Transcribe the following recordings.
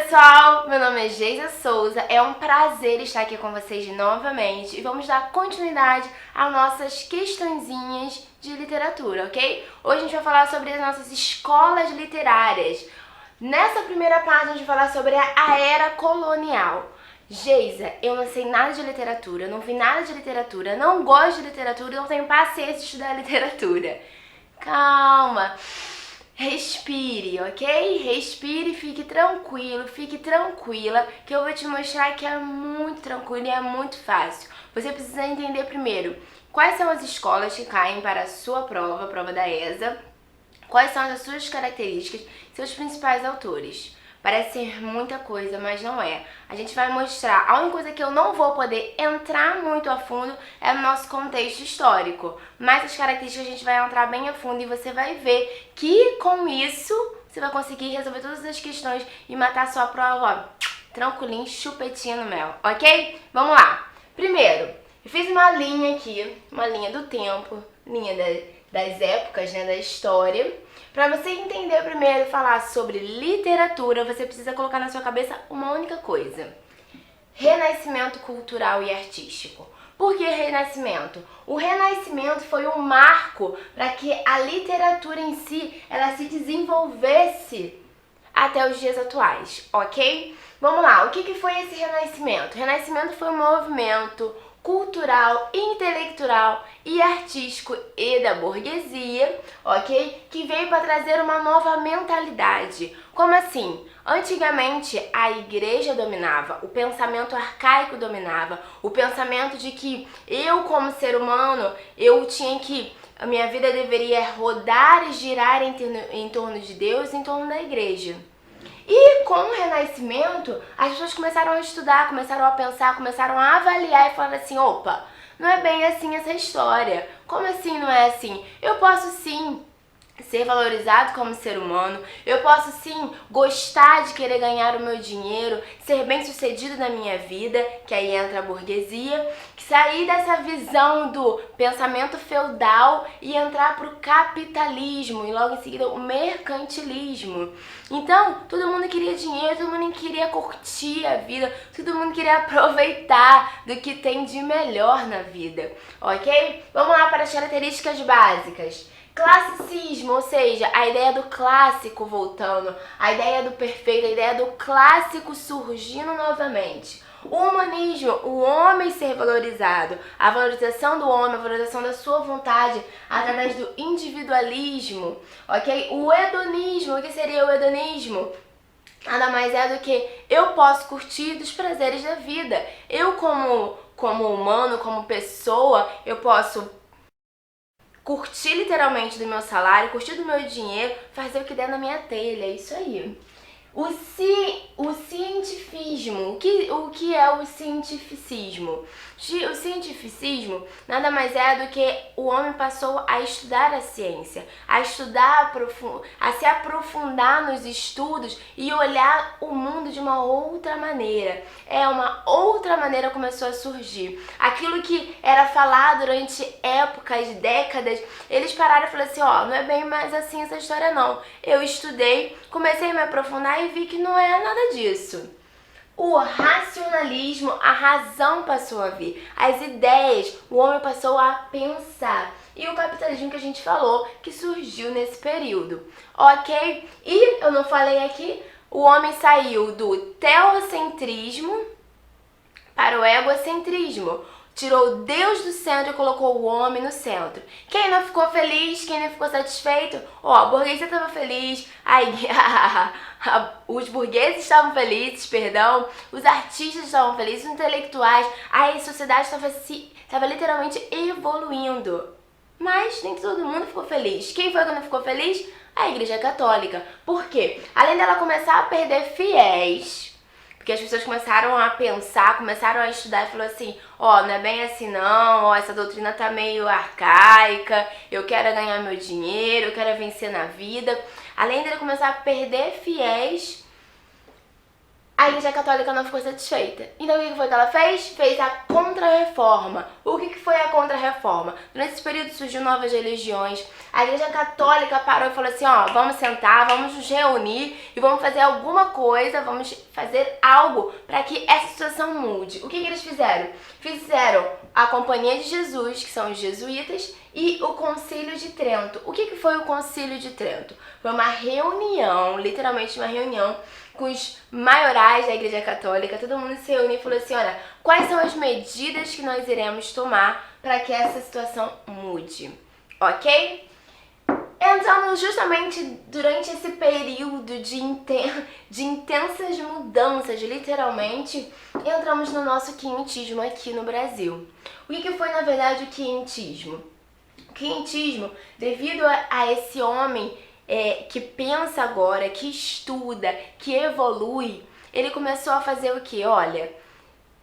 pessoal, meu nome é Geisa Souza, é um prazer estar aqui com vocês novamente e vamos dar continuidade às nossas questõezinhas de literatura, ok? Hoje a gente vai falar sobre as nossas escolas literárias. Nessa primeira parte a gente vai falar sobre a era colonial. Geisa, eu não sei nada de literatura, não vi nada de literatura, não gosto de literatura, não tenho paciência de estudar literatura. Calma. Respire, ok? Respire, fique tranquilo, fique tranquila, que eu vou te mostrar que é muito tranquilo e é muito fácil. Você precisa entender primeiro quais são as escolas que caem para a sua prova, a prova da ESA, quais são as suas características, seus principais autores. Parece ser muita coisa, mas não é. A gente vai mostrar, a única coisa que eu não vou poder entrar muito a fundo é no nosso contexto histórico. Mas as características a gente vai entrar bem a fundo e você vai ver que com isso você vai conseguir resolver todas as questões e matar a sua prova, ó, tranquilinho, chupetinho no mel, ok? Vamos lá. Primeiro, eu fiz uma linha aqui, uma linha do tempo, linha das épocas, né, da história. Para você entender primeiro e falar sobre literatura, você precisa colocar na sua cabeça uma única coisa: renascimento cultural e artístico. Por que renascimento? O renascimento foi um marco para que a literatura em si ela se desenvolvesse até os dias atuais, ok? Vamos lá, o que foi esse renascimento? O renascimento foi um movimento cultural, intelectual e artístico e da burguesia, ok? Que veio para trazer uma nova mentalidade. Como assim? Antigamente a igreja dominava, o pensamento arcaico dominava, o pensamento de que eu como ser humano, a minha vida deveria rodar e girar em torno de Deus, em torno da igreja. E com o Renascimento, as pessoas começaram a estudar, começaram a pensar, começaram a avaliar e falaram assim: opa, não é bem assim essa história. Como assim não é assim? Eu posso sim ser valorizado como ser humano, eu posso sim gostar de querer ganhar o meu dinheiro, ser bem sucedido na minha vida, que aí entra a burguesia, sair dessa visão do pensamento feudal e entrar para o capitalismo e logo em seguida o mercantilismo. Então, todo mundo queria dinheiro, todo mundo queria curtir a vida, todo mundo queria aproveitar do que tem de melhor na vida, ok? Vamos lá para as características básicas. Classicismo, ou seja, a ideia do clássico voltando, a ideia do perfeito, a ideia do clássico surgindo novamente. O humanismo, o homem ser valorizado, a valorização do homem, a valorização da sua vontade através do individualismo, ok? O hedonismo, o que seria o hedonismo? Nada mais é do que eu posso curtir dos prazeres da vida. Eu como humano, como pessoa, eu posso curtir literalmente do meu salário, curtir do meu dinheiro, fazer o que der na minha telha, é isso aí. O cientificismo, o que é o cientificismo? O cientificismo nada mais é do que o homem passou a estudar a ciência, a estudar, a se aprofundar nos estudos e olhar o mundo de uma outra maneira. Uma outra maneira começou a surgir. Aquilo que era falado durante épocas, décadas, eles pararam e falaram assim, ó, não é bem mais assim essa história não. Eu estudei, comecei a me aprofundar e vi que não é nada disso. O racionalismo, a razão passou a vir, as ideias, o homem passou a pensar. E o capitalismo que a gente falou, que surgiu nesse período, ok? E eu não falei aqui, o homem saiu do teocentrismo para o egocentrismo. Tirou Deus do centro e colocou o homem no centro. Quem não ficou feliz, quem não ficou satisfeito, a burguesia estava feliz, os burgueses estavam felizes, os artistas estavam felizes, os intelectuais, a sociedade estava literalmente evoluindo. Mas nem todo mundo ficou feliz. Quem foi que não ficou feliz? A Igreja Católica. Por quê? Além dela começar a perder fiéis, porque as pessoas começaram a pensar, começaram a estudar e falou assim, não é bem assim não, essa doutrina tá meio arcaica, eu quero ganhar meu dinheiro, eu quero vencer na vida. Além dele começar a perder fiéis, a Igreja Católica não ficou satisfeita. Então o que foi que ela fez? Fez a Contra-Reforma. O que foi a Contra-Reforma? Durante esse período surgiu novas religiões. A Igreja Católica parou e falou assim, ó, vamos sentar, vamos nos reunir e vamos fazer alguma coisa, vamos fazer algo para que essa situação mude. O que eles fizeram? Fizeram a Companhia de Jesus, que são os jesuítas, e o Concílio de Trento. O que foi o Concílio de Trento? Foi uma reunião, literalmente uma reunião, com os maiorais da Igreja Católica. Todo mundo se reuniu e falou assim, olha, quais são as medidas que nós iremos tomar para que essa situação mude, ok? Entramos justamente durante esse período de intensas mudanças, literalmente, entramos no nosso quinhentismo aqui no Brasil. O que foi, na verdade, o quinhentismo? O quinhentismo, devido a esse homem que pensa agora, que estuda, que evolui, ele começou a fazer o quê? Olha,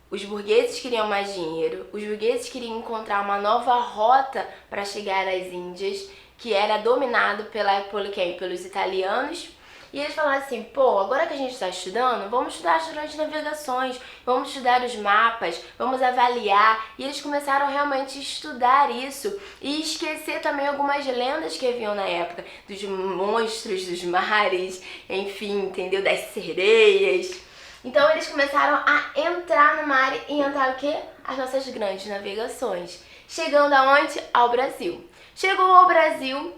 os burgueses queriam mais dinheiro, os burgueses queriam encontrar uma nova rota para chegar às Índias, que era dominado pelos italianos. E eles falaram assim, pô, agora que a gente está estudando, vamos estudar as grandes navegações, vamos estudar os mapas, vamos avaliar. E eles começaram realmente a estudar isso e esquecer também algumas lendas que haviam na época, dos monstros dos mares, enfim, entendeu? Das sereias. Então eles começaram a entrar no mar e entrar o quê? As nossas grandes navegações. Chegando aonde? Ao Brasil. Chegou ao Brasil,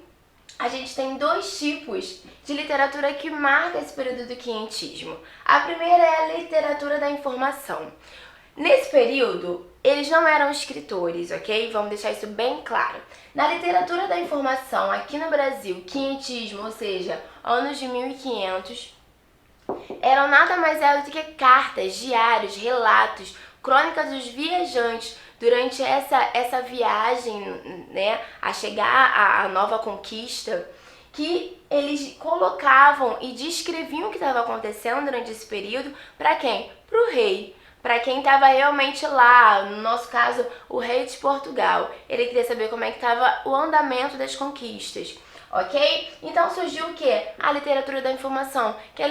a gente tem dois tipos de literatura que marca esse período do quinhentismo. A primeira é a literatura da informação. Nesse período, eles não eram escritores, ok? Vamos deixar isso bem claro. Na literatura da informação, aqui no Brasil, quinhentismo, ou seja, anos de 1500, eram nada mais do que cartas, diários, relatos, crônicas dos viajantes durante essa viagem, né, a chegar à nova conquista, que eles colocavam e descreviam o que estava acontecendo durante esse período para quem? Para o rei, para quem estava realmente lá, no nosso caso, o rei de Portugal. Ele queria saber como é que estava o andamento das conquistas. Ok? Então surgiu o que? A literatura da informação, que é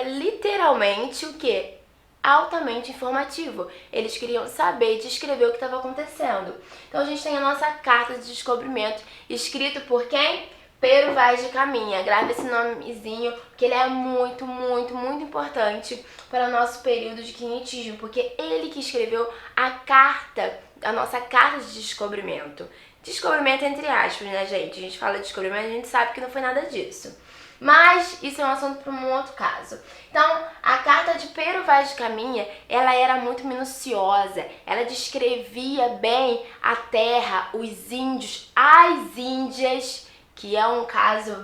literalmente o que? Altamente informativo. Eles queriam saber e descrever o que estava acontecendo. Então a gente tem a nossa carta de descobrimento, escrito por quem? Pero Vaz de Caminha. Grave esse nomezinho, porque ele é muito, muito, muito importante para o nosso período de quinhentismo, porque ele que escreveu a nossa carta de descobrimento. Descobrimento entre aspas, né, gente? A gente fala de descobrimento, a gente sabe que não foi nada disso. Mas isso é um assunto para um outro caso. Então, a carta de Pero Vaz de Caminha, ela era muito minuciosa. Ela descrevia bem a terra, os índios, as Índias, que é um caso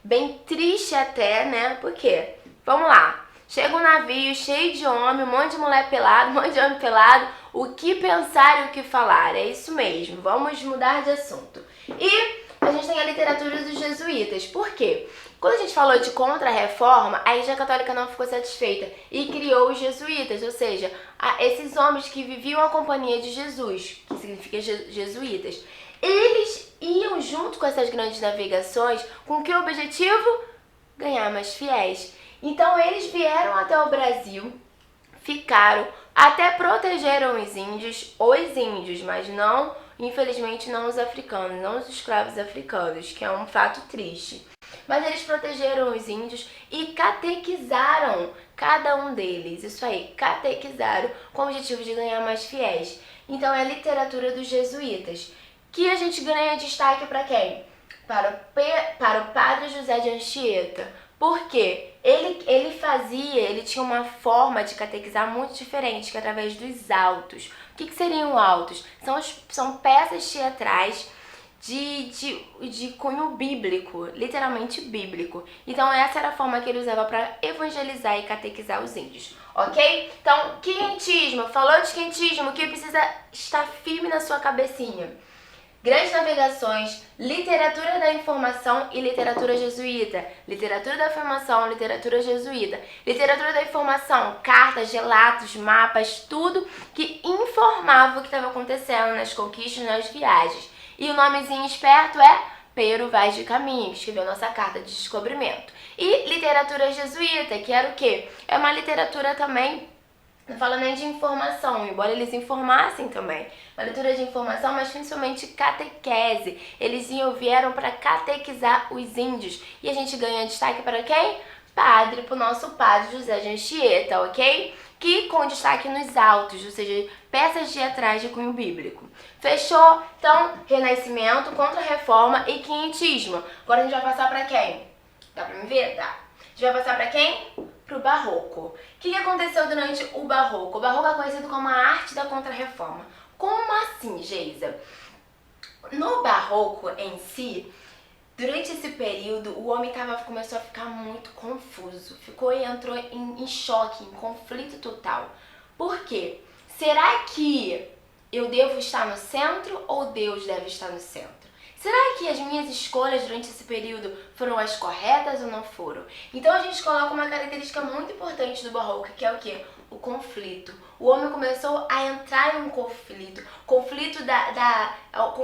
bem triste até, né? Por quê? Vamos lá. Chega um navio cheio de homem, um monte de mulher pelada, um monte de homem pelado. O que pensar e o que falar? É isso mesmo. Vamos mudar de assunto. E a gente tem a literatura dos jesuítas. Por quê? Quando a gente falou de Contra-Reforma, a Igreja Católica não ficou satisfeita e criou os jesuítas, ou seja, esses homens que viviam a companhia de Jesus, que significa jesuítas. Eles iam junto com essas grandes navegações com que objetivo? Ganhar mais fiéis. Então eles vieram até o Brasil, ficaram, até protegeram os índios, mas não, infelizmente, não os africanos, não os escravos africanos, que é um fato triste. Mas eles protegeram os índios e catequizaram cada um deles. Isso aí, catequizaram com o objetivo de ganhar mais fiéis. Então é a literatura dos jesuítas, que a gente ganha destaque para quem? Para o padre José de Anchieta. Por quê? Ele tinha uma forma de catequizar muito diferente, que é através dos autos. O que seriam autos? São peças teatrais de cunho bíblico, literalmente bíblico. Então essa era a forma que ele usava para evangelizar e catequizar os índios, ok? Então, quinhentismo, falou de quinhentismo, o que precisa estar firme na sua cabecinha? Grandes navegações, literatura da informação e literatura jesuíta. Literatura da informação, literatura jesuíta. Literatura da informação, cartas, relatos, mapas, tudo que informava o que estava acontecendo nas conquistas, nas viagens. E o nomezinho esperto é Pero Vaz de Caminha, que escreveu nossa carta de descobrimento. E literatura jesuíta, que era o quê? É uma literatura também, não falo nem de informação, embora eles informassem também. Uma leitura de informação, mas principalmente catequese. Eles vieram para catequizar os índios. E a gente ganha destaque para quem? Padre, para o nosso padre José de Anchieta, ok? Que com destaque nos autos, ou seja, peças teatrais de cunho bíblico. Fechou? Então, Renascimento, Contra-Reforma e Quinhentismo. Agora a gente vai passar para quem? Dá para me ver? Dá. A gente vai passar para quem? Pro Barroco. O que aconteceu durante o Barroco? O Barroco é conhecido como a arte da Contra-Reforma. Como assim, Geisa? No Barroco em si, durante esse período, o homem começou a ficar muito confuso. Entrou em choque, em conflito total. Por quê? Será que eu devo estar no centro ou Deus deve estar no centro? Será que as minhas escolhas durante esse período foram as corretas ou não foram? Então a gente coloca uma característica muito importante do Barroco, que é o quê? O conflito. O homem começou a entrar em um conflito. Conflito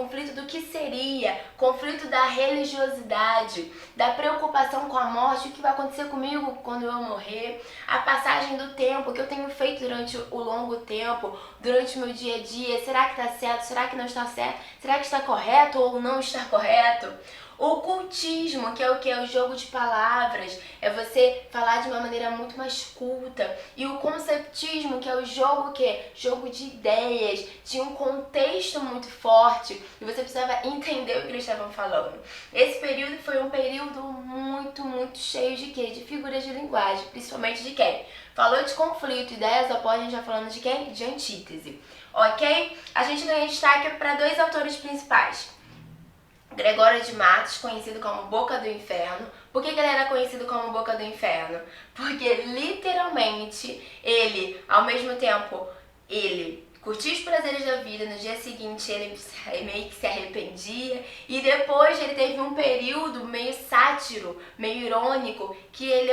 conflito do que seria, conflito da religiosidade, da preocupação com a morte, o que vai acontecer comigo quando eu morrer, a passagem do tempo, o que eu tenho feito durante o longo tempo, durante o meu dia a dia, será que está certo, será que não está certo, será que está correto ou não está correto? O cultismo, que é o que? É o jogo de palavras, é você falar de uma maneira muito mais culta. E o conceptismo, que é o jogo o quê? Jogo de ideias, tinha um contexto muito forte e você precisava entender o que eles estavam falando. Esse período foi um período muito cheio de quê? De figuras de linguagem, principalmente de quem? Falou de conflito, ideias opostas, a gente já falando de quem? De antítese, ok? A gente ganha destaque para dois autores principais. Gregório de Matos, conhecido como Boca do Inferno. Por que ele era conhecido como Boca do Inferno? Porque literalmente ele, ao mesmo tempo, ele curtia os prazeres da vida, no dia seguinte ele meio que se arrependia e depois ele teve um período meio sátiro, meio irônico, que ele,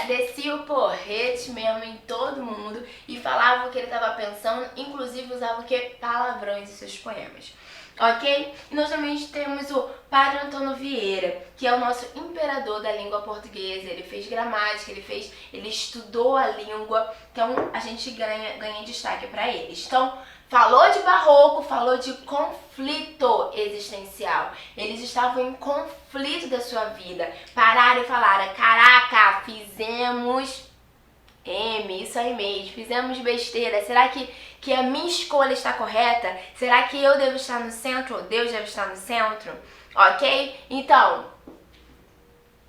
descia o porrete mesmo em todo mundo e falava o que ele estava pensando, inclusive usava o que? Palavrões em seus poemas. Ok? E nós também temos o Padre Antônio Vieira, que é o nosso imperador da língua portuguesa. Ele fez gramática, ele estudou a língua, então a gente ganha destaque para eles. Então, falou de Barroco, falou de conflito existencial. Eles estavam em conflito da sua vida. Pararam e falaram, caraca, fizemos isso aí mesmo, fizemos besteira, será que a minha escolha está correta? Será que eu devo estar no centro ou Deus deve estar no centro? Ok? Então,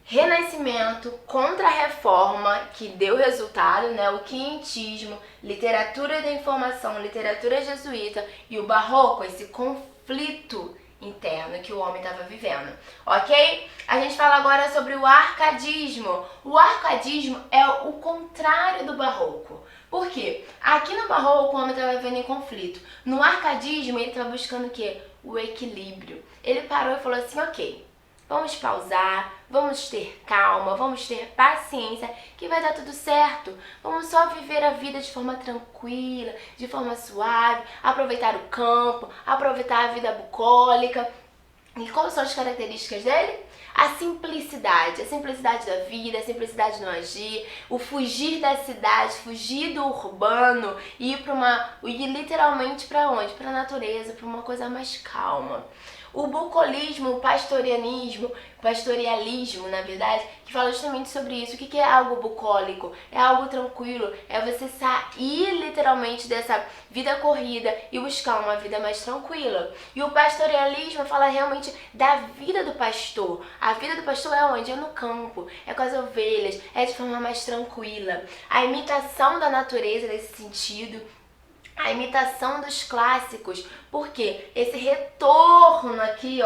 Renascimento, Contra-Reforma, que deu resultado, né? O Quinhentismo, literatura da informação, literatura jesuíta e o Barroco, esse conflito interno que o homem estava vivendo, ok? A gente fala agora sobre o arcadismo. O arcadismo é o contrário do Barroco. Por quê? Aqui no Barroco o homem estava vivendo em conflito. No arcadismo ele estava buscando o quê? O equilíbrio. Ele parou e falou assim, ok, vamos pausar, vamos ter calma, vamos ter paciência, que vai dar tudo certo. Vamos só viver a vida de forma tranquila, de forma suave, aproveitar o campo, aproveitar a vida bucólica. E quais são as características dele? A simplicidade da vida, a simplicidade no agir, o fugir da cidade, fugir do urbano e ir literalmente para onde? Para a natureza, para uma coisa mais calma. O bucolismo, o pastorialismo, na verdade, que fala justamente sobre isso. O que é algo bucólico? É algo tranquilo, é você sair literalmente dessa vida corrida e buscar uma vida mais tranquila. E o pastorialismo fala realmente da vida do pastor. A vida do pastor é onde? É no campo, é com as ovelhas, é de forma mais tranquila. A imitação da natureza nesse sentido, a imitação dos clássicos, porque esse retorno aqui,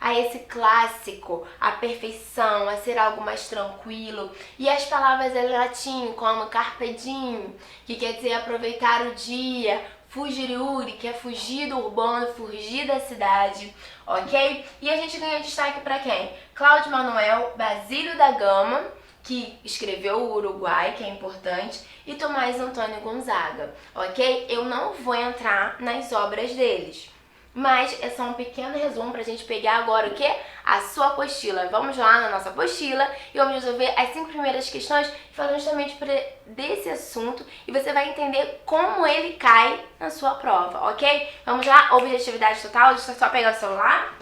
a esse clássico, a perfeição, a ser algo mais tranquilo. E as palavras em latim, como carpe diem, que quer dizer aproveitar o dia, fugiriuri, que é fugir do urbano, fugir da cidade, ok? E a gente ganha destaque para quem? Cláudio Manuel, Basílio da Gama, que escreveu o Uruguai, que é importante, e Tomás Antônio Gonzaga, ok? Eu não vou entrar nas obras deles, mas é só um pequeno resumo pra gente pegar agora o quê? a sua apostila. Vamos lá na nossa apostila e vamos resolver as 5 primeiras questões falando justamente desse assunto e você vai entender como ele cai na sua prova, ok? Vamos lá, objetividade total, deixa eu só pegar o celular.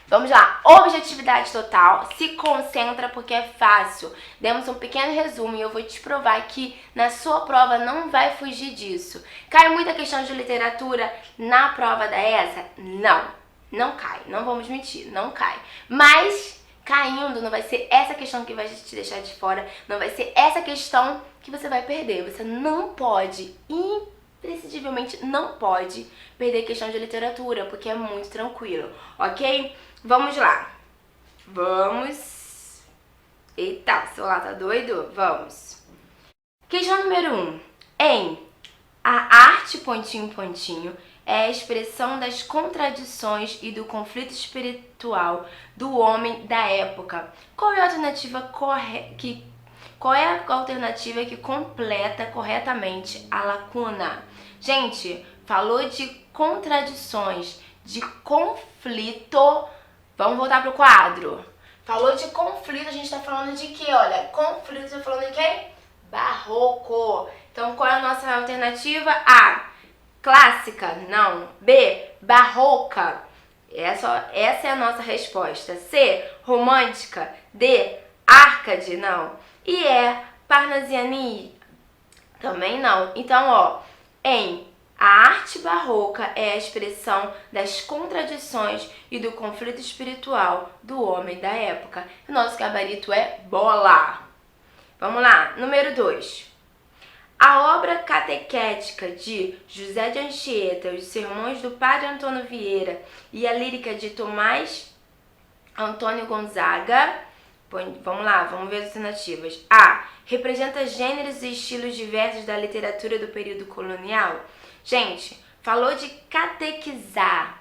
Vamos lá, objetividade total, se concentra porque é fácil. Demos um pequeno resumo e eu vou te provar que na sua prova não vai fugir disso. Cai muita questão de literatura na prova da ESA? Não cai, não vamos mentir, não cai. Mas caindo não vai ser essa questão que vai te deixar de fora, não vai ser essa questão que você vai perder. Você não pode, imprescindivelmente não pode perder questão de literatura, porque é muito tranquilo, ok? Vamos lá. Vamos. Eita, o celular tá doido? Vamos. Questão número 1. A arte, pontinho, pontinho, é a expressão das contradições e do conflito espiritual do homem da época. Qual é a alternativa que completa corretamente a lacuna? Gente, falou de contradições, de conflito. Vamos voltar pro quadro. Falou de conflito, a gente tá falando de quê? Olha, conflito, tá falando de quem? Barroco. Então, qual é a nossa alternativa? A, clássica? Não. B, barroca? Essa é a nossa resposta. C, romântica? D, árcade? Não. E E, parnasianismo? Também não. Então, ó, a arte barroca é a expressão das contradições e do conflito espiritual do homem da época. O nosso gabarito é bola. Vamos lá, número 2. A obra catequética de José de Anchieta, os sermões do Padre Antônio Vieira e a lírica de Tomás Antônio Gonzaga. Vamos lá, vamos ver as alternativas. A, representa gêneros e estilos diversos da literatura do período colonial. Gente, falou de catequizar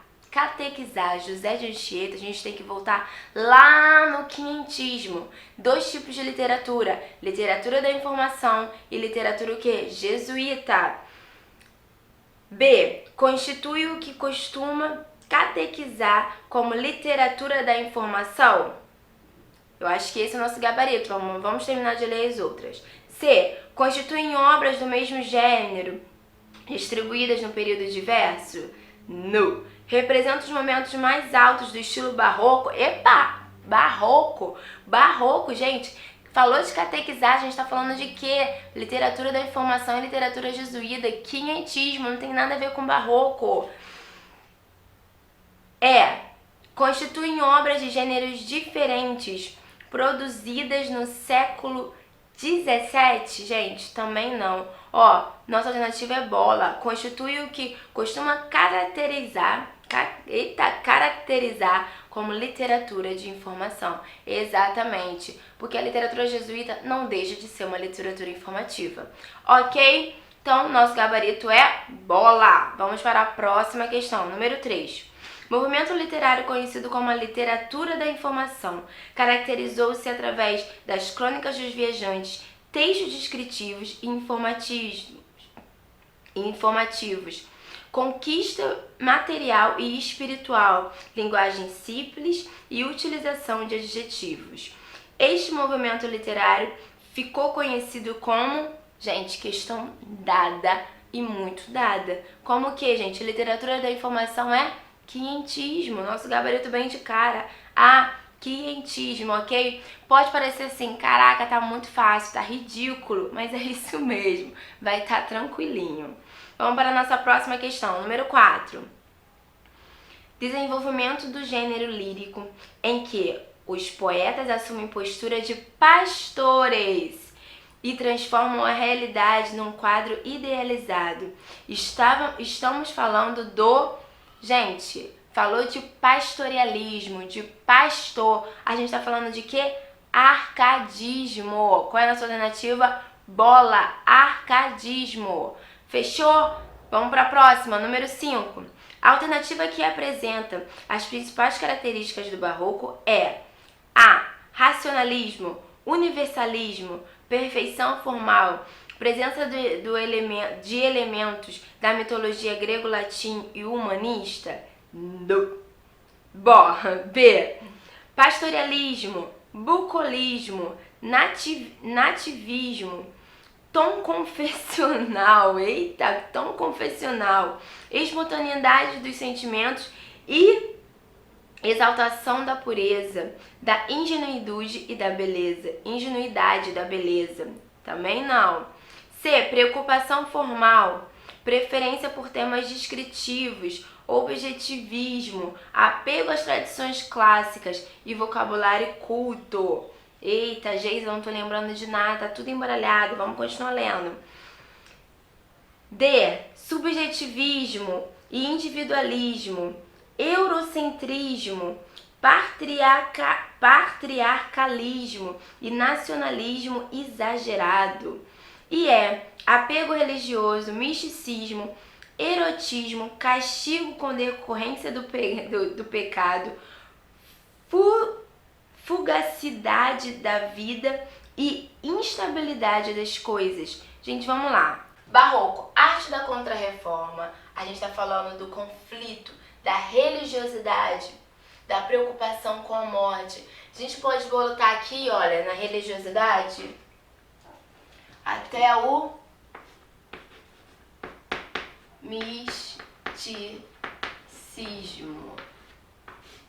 José de Anchieta, a gente tem que voltar lá no quinhentismo. 2 tipos de literatura: literatura da informação e literatura o quê? Jesuíta. B, constitui o que costuma catequizar como literatura da informação. Eu acho que esse é o nosso gabarito, vamos terminar de ler as outras. C, constituem obras do mesmo gênero, distribuídas no período diverso? Não. Representa os momentos mais altos do estilo barroco? Epa! Barroco, gente. Falou de catequizar, a gente tá falando de quê? Literatura da informação e literatura jesuíta. Quinhentismo, não tem nada a ver com barroco. Constituem obras de gêneros diferentes, produzidas no século 17, gente, também não. Ó, nossa alternativa é bola. Constitui o que costuma caracterizar como literatura de informação. Exatamente, porque a literatura jesuíta não deixa de ser uma literatura informativa. Ok? Então, nosso gabarito é bola. Vamos para a próxima questão, número 3. Movimento literário conhecido como a literatura da informação caracterizou-se através das crônicas dos viajantes, textos descritivos e informativos, conquista material e espiritual, linguagem simples e utilização de adjetivos. Este movimento literário ficou conhecido como, gente, questão dada e muito dada. Como que, gente? Literatura da informação é quinhentismo, nosso gabarito bem de cara. Quinhentismo, ok? Pode parecer assim, caraca, tá muito fácil, tá ridículo, mas é isso mesmo, vai estar tranquilinho. Vamos para a nossa próxima questão, número 4. Desenvolvimento do gênero lírico, em que os poetas assumem postura de pastores e transformam a realidade num quadro idealizado. Estamos falando do... Gente, falou de pastorialismo, de pastor. A gente tá falando de quê? Arcadismo. Qual é a nossa alternativa? Bola. Arcadismo. Fechou? Vamos para a próxima, número 5. A alternativa que apresenta as principais características do barroco é A, racionalismo, universalismo, perfeição formal, presença de elementos da mitologia grego-latim e humanista? Não. B. Pastoralismo, bucolismo, nativismo, tom confessional, tom confessional, espontaneidade dos sentimentos e exaltação da pureza, da ingenuidade e da beleza, também não. C. Preocupação formal, preferência por temas descritivos, objetivismo, apego às tradições clássicas e vocabulário culto. Eita, Geisa, eu não tô lembrando de nada, tá tudo embaralhado, vamos continuar lendo. D. Subjetivismo e individualismo, eurocentrismo, patriarcalismo e nacionalismo exagerado. E apego religioso, misticismo, erotismo, castigo com decorrência do pecado, fugacidade da vida e instabilidade das coisas. Gente, vamos lá. Barroco, arte da Contra-Reforma. A gente está falando do conflito, da religiosidade, da preocupação com a morte. A gente pode botar aqui, olha, na religiosidade, até o misticismo,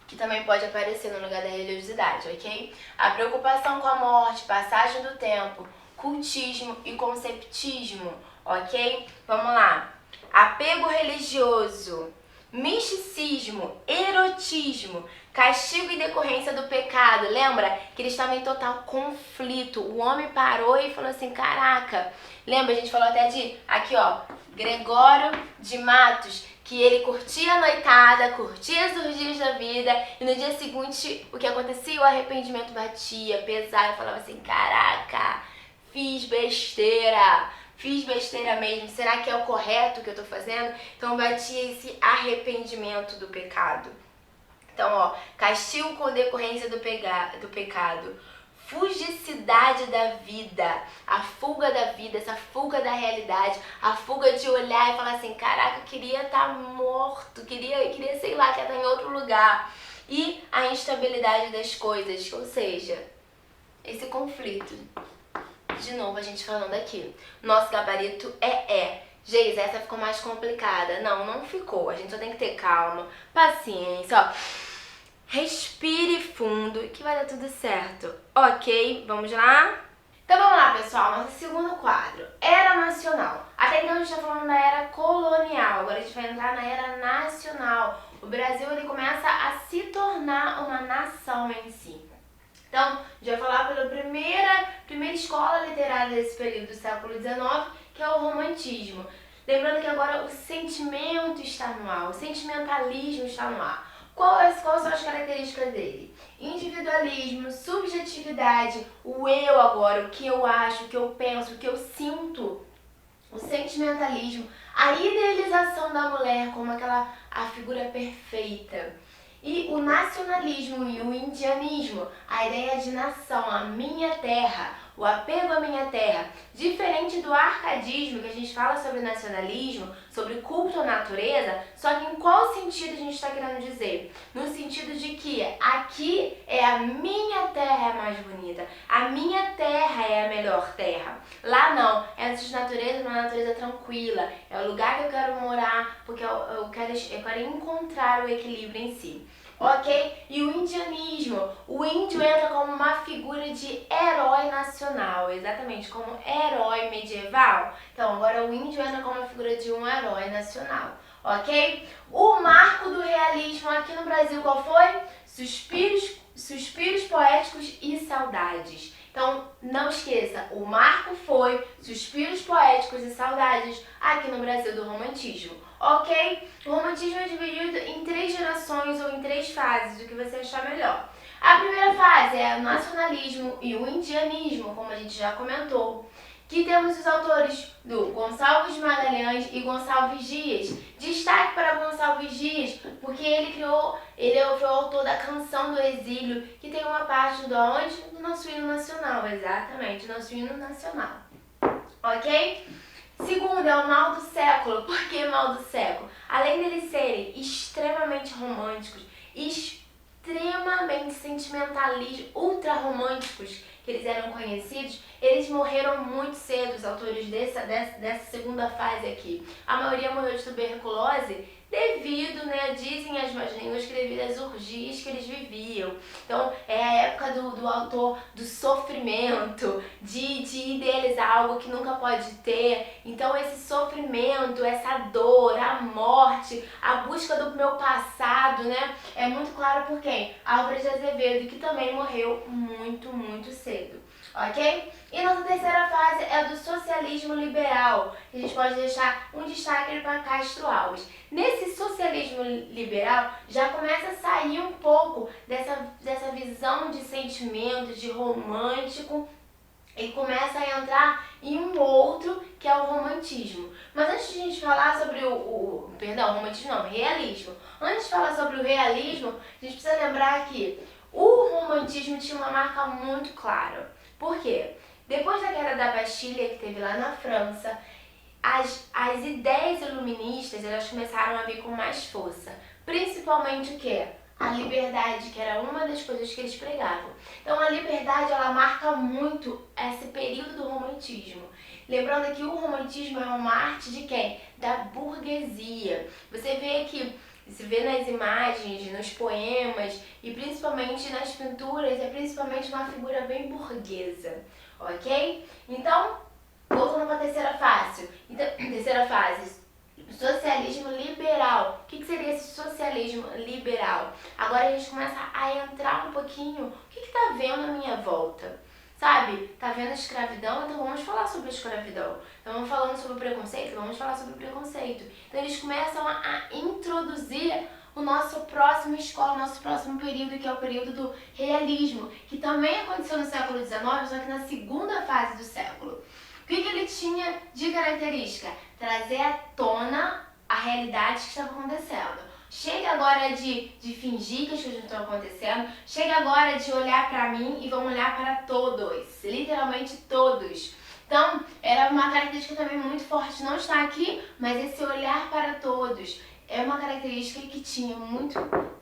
que também pode aparecer no lugar da religiosidade, ok? A preocupação com a morte, passagem do tempo, cultismo e conceptismo, ok? Vamos lá. Apego religioso, misticismo, erotismo, castigo e decorrência do pecado. Lembra que eles estavam em total conflito. O homem parou e falou assim, caraca. Lembra, a gente falou até de, aqui ó, Gregório de Matos, que ele curtia a noitada, curtia as orgias da vida, e no dia seguinte, o que acontecia? O arrependimento batia, pesado, e falava assim, caraca, fiz besteira mesmo, será que é o correto que eu tô fazendo? Então batia esse arrependimento do pecado. Então, ó, castigo com decorrência do pecado, fugicidade da vida, a fuga da vida, essa fuga da realidade, a fuga de olhar e falar assim, caraca, eu queria estar morto, queria, sei lá, queria estar em outro lugar. E a instabilidade das coisas, ou seja, esse conflito. De novo, a gente falando aqui. Nosso gabarito é. Geisa, essa ficou mais complicada. Não ficou. A gente só tem que ter calma, paciência, ó. Respire fundo que vai dar tudo certo. Ok, vamos lá? Então vamos lá, pessoal. Nosso segundo quadro. Era nacional. Até então a gente tá falando da era colonial. Agora a gente vai entrar na era nacional. O Brasil, ele começa a se tornar uma nação em si. Então, a gente vai falar pela primeira escola literária desse período do século XIX, que é o romantismo. Lembrando que agora o sentimento está no ar, o sentimentalismo está no ar. Quais são as características dele? Individualismo, subjetividade, o eu agora, o que eu acho, o que eu penso, o que eu sinto. O sentimentalismo, a idealização da mulher como a figura perfeita. E o nacionalismo e o indianismo, a ideia de nação, a minha terra, o apego à minha terra. Diferente do arcadismo, que a gente fala sobre nacionalismo, sobre culto à natureza, só que em qual sentido a gente está querendo dizer? No sentido de que aqui é a minha terra é a mais bonita, a minha terra é a melhor terra. Lá não, é essa natureza, uma natureza tranquila, é o lugar que eu quero morar, porque eu quero encontrar o equilíbrio em si. Ok? E o indianismo, o índio entra como uma figura de herói nacional, exatamente, como herói medieval. Então, agora o índio entra como a figura de um herói nacional, ok? O marco do realismo aqui no Brasil, qual foi? Suspiros poéticos e saudades. Então, não esqueça, o marco foi Suspiros Poéticos e Saudades aqui no Brasil do romantismo, ok? O romantismo é dividido em 3 gerações ou em 3 fases, o que você achar melhor. A primeira fase é o nacionalismo e o indianismo, como a gente já comentou. Que temos os autores do Gonçalves Magalhães e Gonçalves Dias. Destaque para Gonçalves Dias, porque ele foi o autor da Canção do Exílio, que tem uma parte do onde? Do nosso hino nacional, exatamente, nosso hino nacional. Ok? Segundo, é o mal do século. Por que mal do século? Além deles serem extremamente românticos, extremamente sentimentalistas, ultra românticos, que eles eram conhecidos, eles morreram muito cedo, os autores dessa segunda fase aqui. A maioria morreu de tuberculose devido, né, dizem as más línguas, que devido às orgias que eles viviam. Então, é a época do autor do sofrimento, de idealizar algo que nunca pode ter. Então, esse sofrimento, essa dor, a morte, a busca do meu passado, né, é muito claro por quem? Álvares de Azevedo, que também morreu muito cedo. Ok? E nossa terceira fase é do socialismo liberal. A gente pode deixar um destaque para Castro Alves. Nesse socialismo liberal já começa a sair um pouco dessa visão de sentimento, de romântico, e começa a entrar em um outro que é o romantismo. Mas antes de a gente falar sobre romantismo não, realismo. Antes de falar sobre o realismo, a gente precisa lembrar que o romantismo tinha uma marca muito clara. Por quê? Depois da queda da Bastilha, que teve lá na França, as ideias iluministas, elas começaram a vir com mais força. Principalmente o quê? A liberdade, que era uma das coisas que eles pregavam. Então a liberdade, ela marca muito esse período do romantismo. Lembrando que o romantismo é uma arte de quem? Da burguesia. Você vê que se vê nas imagens, nos poemas e principalmente nas pinturas, é principalmente uma figura bem burguesa, ok? Então, voltando para a terceira fase, socialismo liberal. O que seria esse socialismo liberal? Agora a gente começa a entrar um pouquinho, o que está vendo à minha volta? Sabe, tá vendo a escravidão? Então vamos falar sobre a escravidão. Estamos falando sobre o preconceito? Vamos falar sobre o preconceito. Então eles começam a introduzir o nosso próximo escola, o nosso próximo período, que é o período do realismo, que também aconteceu no século XIX, só que na segunda fase do século. O que ele tinha de característica? Trazer à tona a realidade que estava acontecendo. Chega agora de fingir que as coisas não estão acontecendo. Chega agora de olhar para mim e vamos olhar para todos. Literalmente todos. Então, era uma característica também muito forte. Não está aqui, mas esse olhar para todos é uma característica que tinha muito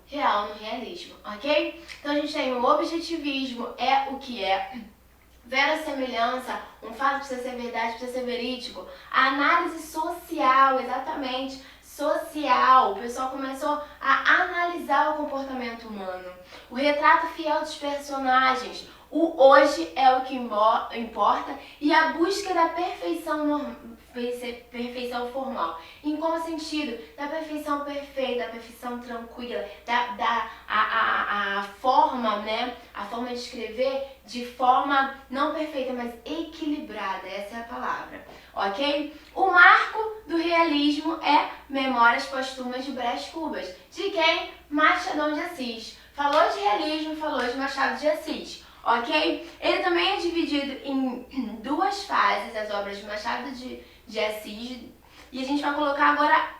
real no realismo, ok? Então, a gente tem o objetivismo, é o que é. Verossemelhança, um fato precisa ser verdade, precisa ser verídico. A análise social, exatamente, social. O pessoal começou a analisar o comportamento humano. O retrato fiel dos personagens. O hoje é o que importa e a busca da perfeição formal. Em qual sentido? Da perfeição perfeita, da perfeição tranquila, a forma, né? A forma de escrever de forma não perfeita, mas equilibrada. Essa é a palavra, ok? O marco do realismo é Memórias Póstumas de Brás Cubas. De quem? Machado de Assis. Falou de realismo, falou de Machado de Assis. Ok? Ele também é dividido em duas fases, as obras de Machado de Assis, e a gente vai colocar agora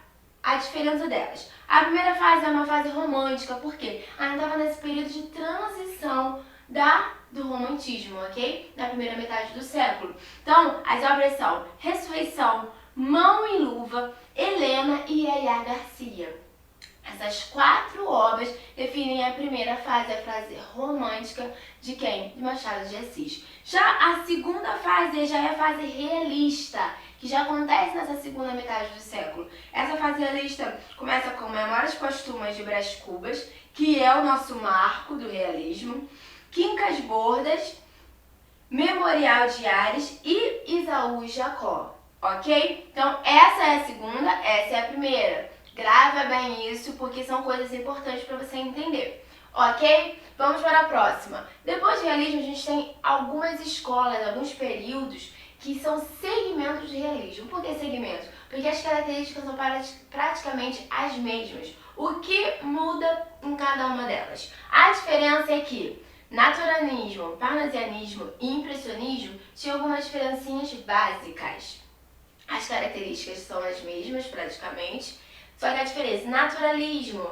a diferença delas. A primeira fase é uma fase romântica, porque ainda estava nesse período de transição do romantismo, ok? Na primeira metade do século. Então, as obras são Ressurreição, Mão e Luva, Helena e Yaya Garcia. Essas quatro obras definem a primeira fase, a fase romântica de quem? De Machado de Assis. Já a segunda fase já é a fase realista, que já acontece nessa segunda metade do século. Essa fase realista começa com Memórias Póstumas de Brás Cubas, que é o nosso marco do realismo, Quincas Bordas, Memorial de Ares e Isaú Jacó, ok? Então essa é a segunda, essa é a primeira. Grava bem isso, porque são coisas importantes para você entender, ok? Vamos para a próxima. Depois do realismo, a gente tem algumas escolas, alguns períodos que são segmentos de realismo. Por que segmentos? Porque as características são praticamente as mesmas. O que muda em cada uma delas? A diferença é que naturalismo, parnasianismo e impressionismo tinham algumas diferencinhas básicas. As características são as mesmas, praticamente. Só que a diferença, naturalismo,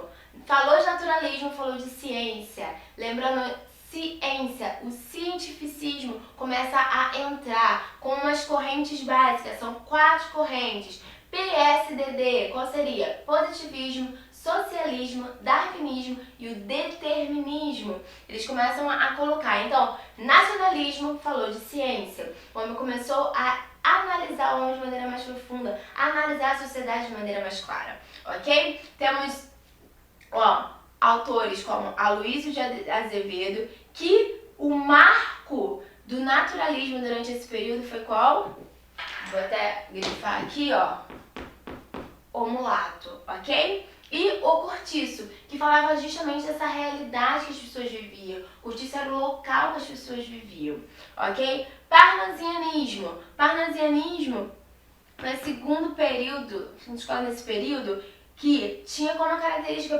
falou de naturalismo, falou de ciência. Lembrando, ciência, o cientificismo começa a entrar com umas correntes básicas, são 4 correntes. PSDD, qual seria? Positivismo, socialismo, darwinismo e o determinismo. Eles começam a colocar. Então, nacionalismo falou de ciência. O homem começou a analisar o homem de maneira mais profunda, a analisar a sociedade de maneira mais clara, ok? Temos, autores como Aloysio de Azevedo, que o marco do naturalismo durante esse período foi qual? Vou até grifar aqui, o mulato, ok? E o Cortiço, que falava justamente dessa realidade que as pessoas viviam. O Cortiço era o local que as pessoas viviam, ok? Parnasianismo. Parnasianismo foi o segundo período, a gente fala nesse período, que tinha como característica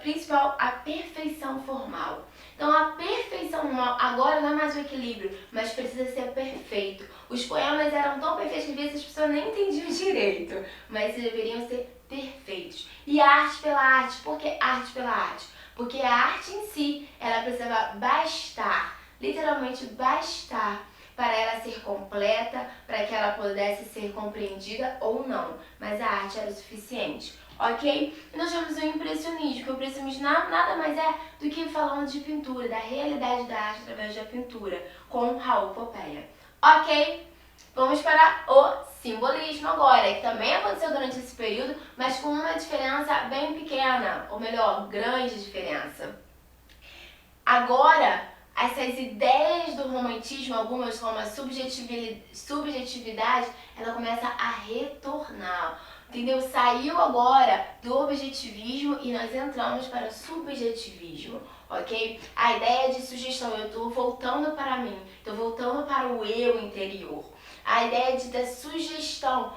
principal a perfeição formal. Então a perfeição formal agora não é mais o equilíbrio, mas precisa ser perfeito. Os poemas eram tão perfeitos que às vezes as pessoas nem entendiam direito, mas deveriam ser perfeitos. E arte pela arte. Por que arte pela arte? Porque a arte em si, ela precisava bastar, literalmente bastar, para ela ser completa, para que ela pudesse ser compreendida ou não. Mas a arte era o suficiente, ok? E nós temos o impressionismo, que o impressionismo nada mais é do que falando de pintura, da realidade da arte através da pintura, com Raul Pompeia, ok? Vamos para o simbolismo agora, que também aconteceu durante esse período, mas com uma diferença bem pequena, ou melhor, grande diferença. Agora, essas ideias do romantismo, algumas como a subjetividade, ela começa a retornar, entendeu? Saiu agora do objetivismo e nós entramos para o subjetivismo, ok? A ideia de sugestão, eu estou voltando para mim, estou voltando para o eu interior. A ideia da sugestão,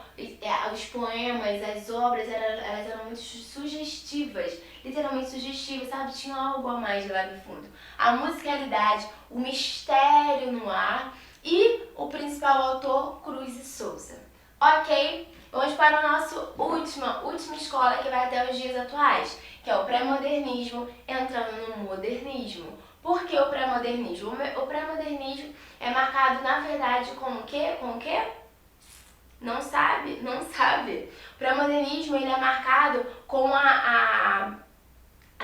os poemas, as obras, elas eram muito sugestivas, literalmente sugestivas, sabe? Tinha algo a mais lá no fundo. A musicalidade, o mistério no ar e o principal autor, Cruz e Souza. Ok? Vamos para a nossa última escola que vai até os dias atuais, que é o pré-modernismo entrando no modernismo. Por que o pré-modernismo? O pré-modernismo é marcado, na verdade, com o quê? Com o quê? Não sabe? Não sabe. O pré-modernismo ele é marcado com a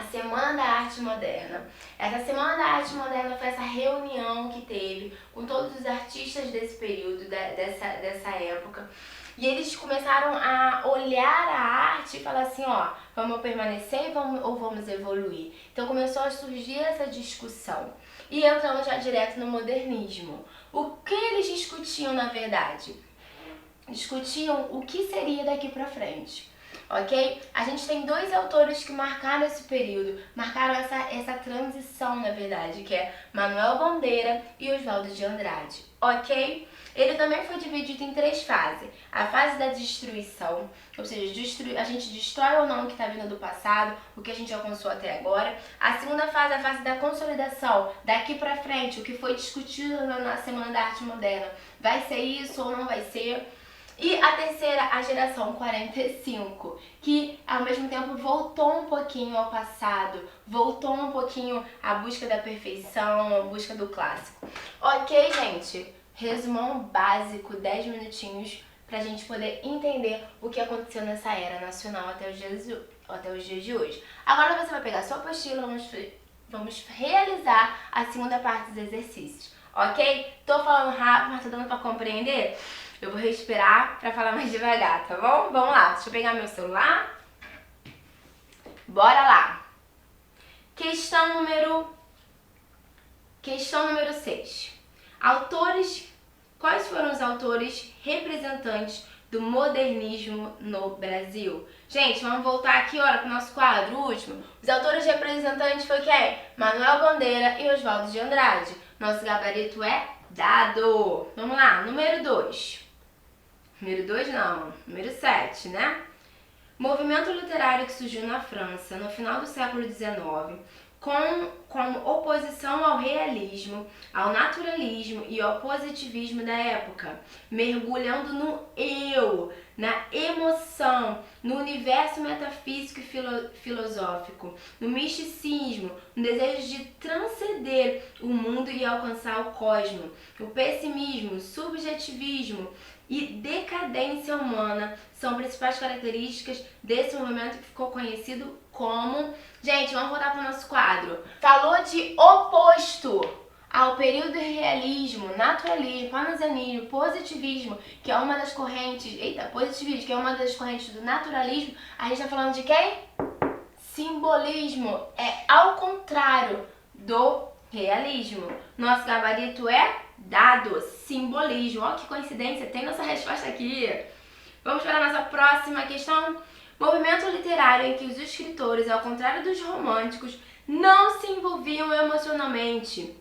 Semana da Arte Moderna. Essa Semana da Arte Moderna foi essa reunião que teve com todos os artistas desse período, dessa época. E eles começaram a olhar a arte e falar assim, vamos permanecer ou vamos evoluir? Então começou a surgir essa discussão. E entramos já direto no modernismo. O que eles discutiam, na verdade? Discutiam o que seria daqui pra frente. Ok? A gente tem dois autores que marcaram esse período, marcaram essa transição, na verdade, que é Manuel Bandeira e Oswaldo de Andrade, ok? Ele também foi dividido em três fases. A fase da destruição, ou seja, a gente destrói ou não o que está vindo do passado, o que a gente alcançou até agora. A segunda fase é a fase da consolidação, daqui pra frente, o que foi discutido na Semana da Arte Moderna. Vai ser isso ou não vai ser? E a terceira, a geração 45, que ao mesmo tempo voltou um pouquinho ao passado, voltou um pouquinho à busca da perfeição, à busca do clássico. Ok, gente? Resumão básico, 10 minutinhos, pra gente poder entender o que aconteceu nessa era nacional até os dias de hoje. Agora você vai pegar sua apostila, vamos realizar a segunda parte dos exercícios, ok? Tô falando rápido, mas tá dando pra compreender? Eu vou respirar pra falar mais devagar, tá bom? Vamos lá, deixa eu pegar meu celular. Bora lá. Questão número 6. Quais foram os autores representantes do modernismo no Brasil? Gente, vamos voltar aqui, para o nosso quadro, o último. Os autores representantes foi quem? Manuel Bandeira e Oswaldo de Andrade. Nosso gabarito é dado. Vamos lá, número 2. Número 2 não, número 7, né? Movimento literário que surgiu na França no final do século XIX com como oposição ao realismo, ao naturalismo e ao positivismo da época, mergulhando no eu, na emoção, no universo metafísico e filosófico, no misticismo, no desejo de transcender o mundo e alcançar o cosmo. O pessimismo, subjetivismo e decadência humana são principais características desse movimento que ficou conhecido como... Gente, vamos voltar para o nosso quadro. Falou de oposto ao período de realismo, naturalismo, parnasianismo, positivismo, que é uma das correntes... positivismo, que é uma das correntes do naturalismo. A gente está falando de quem? Simbolismo. É ao contrário do realismo. Nosso gabarito é dado, simbolismo. Olha que coincidência, tem nossa resposta aqui. Vamos para a nossa próxima questão. Movimento literário em que os escritores, ao contrário dos românticos, não se envolviam emocionalmente.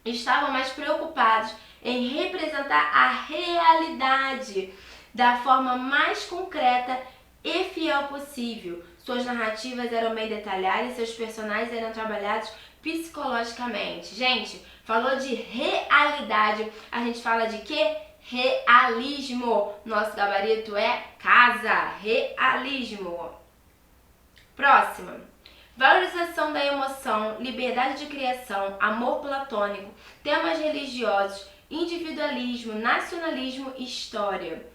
Estavam mais preocupados em representar a realidade da forma mais concreta e fiel possível. Suas narrativas eram bem detalhadas e seus personagens eram trabalhados psicologicamente. Gente, falou de realidade, a gente fala de quê? Realismo. Nosso gabarito é casa, realismo. Próxima. Valorização da emoção, liberdade de criação, amor platônico, temas religiosos, individualismo, nacionalismo e história.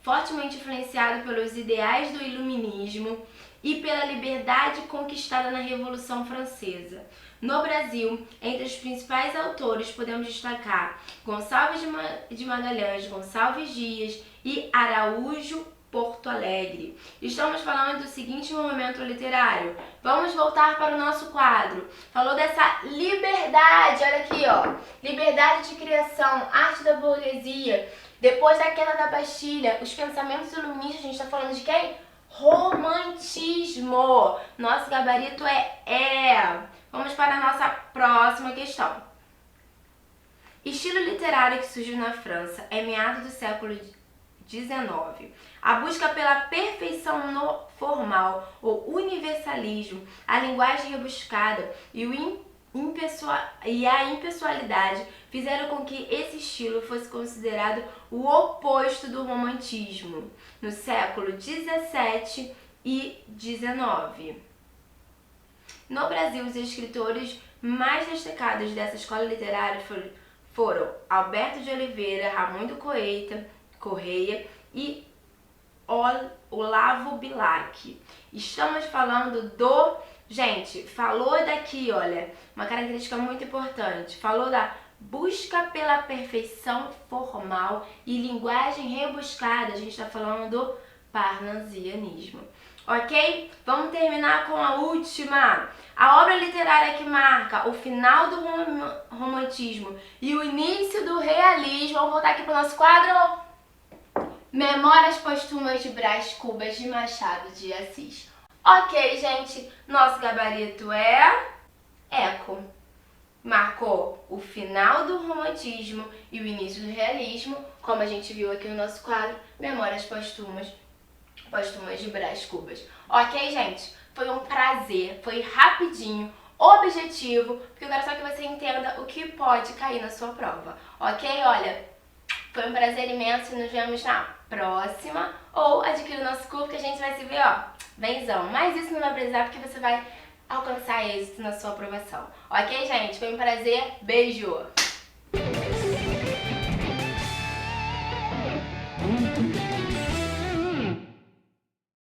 Fortemente influenciado pelos ideais do iluminismo e pela liberdade conquistada na Revolução Francesa. No Brasil, entre os principais autores podemos destacar Gonçalves de Magalhães, Gonçalves Dias e Araújo Porto Alegre. Estamos falando do seguinte movimento literário. Vamos voltar para o nosso quadro. Falou dessa liberdade, olha aqui, ó. Liberdade de criação, arte da burguesia. Depois da queda da Bastilha, os pensamentos iluministas, a gente está falando de quem? Romantismo. Nosso gabarito é. Vamos para a nossa próxima questão. Estilo literário que surgiu na França em meados do século XIX. A busca pela perfeição no formal, o universalismo, a linguagem rebuscada e a impessoalidade fizeram com que esse estilo fosse considerado o oposto do romantismo no século XVII e XIX. No Brasil, os escritores mais destacados dessa escola literária foram Alberto de Oliveira, Raimundo Correia e Olavo Bilac. Estamos falando do... Gente, falou daqui, olha, uma característica muito importante. Falou da busca pela perfeição formal e linguagem rebuscada. A gente está falando do parnasianismo. Ok? Vamos terminar com a última. A obra literária que marca o final do romantismo e o início do realismo. Vamos voltar aqui para o nosso quadro. Memórias Póstumas de Brás Cubas, de Machado de Assis. Ok, gente, nosso gabarito é eco. Marcou o final do romantismo e o início do realismo, como a gente viu aqui no nosso quadro, Memórias Póstumas de Brás Cubas. Ok, gente? Foi um prazer, foi rapidinho, objetivo, porque eu quero só que você entenda o que pode cair na sua prova. Ok? Olha, foi um prazer imenso e nos vemos na próxima. Ou adquira o nosso curso que a gente vai se ver, ó, benzão. Mas isso não vai precisar porque você vai alcançar êxito na sua aprovação. Ok, gente? Foi um prazer. Beijo!